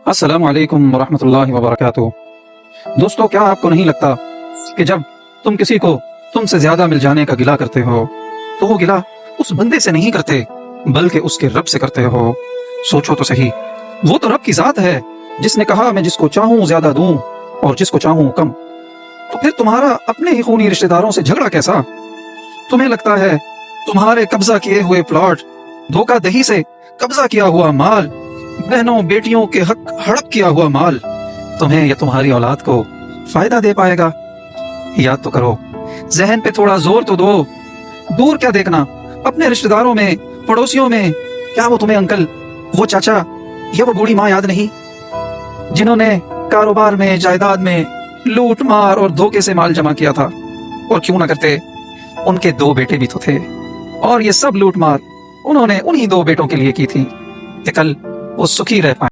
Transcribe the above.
السلام علیکم ورحمۃ اللہ وبرکاتہ۔ دوستو، کیا آپ کو نہیں لگتا کہ جب تم کسی کو تم سے زیادہ مل جانے کا گلہ کرتے ہو تو وہ گلہ اس بندے سے نہیں کرتے بلکہ اس کے رب سے کرتے ہو؟ سوچو تو صحیح، وہ تو رب کی ذات ہے جس نے کہا میں جس کو چاہوں زیادہ دوں اور جس کو چاہوں کم۔ تو پھر تمہارا اپنے ہی خونی رشتہ داروں سے جھگڑا کیسا؟ تمہیں لگتا ہے تمہارے قبضہ کیے ہوئے پلاٹ، دھوکہ دہی سے قبضہ کیا ہوا مال، بہنوں بیٹیوں کے حق ہڑپ کیا ہوا مال تمہیں یا تمہاری اولاد کو فائدہ دے پائے گا؟ یاد تو کرو، ذہن پہ تھوڑا زور تو دو۔ دور کیا دیکھنا، اپنے رشتہ داروں میں، پڑوسیوں میں، کیا وہ تمہیں انکل، وہ چاچا یا وہ بوڑھی ماں یاد نہیں جنہوں نے کاروبار میں، جائیداد میں لوٹ مار اور دھوکے سے مال جمع کیا تھا؟ اور کیوں نہ کرتے، ان کے 2 بیٹے بھی تو تھے، اور یہ سب لوٹ مار انہوں نے انہی 2 بیٹوں کے لیے کی تھی کہ کل وہ سکھی رہ پائیں۔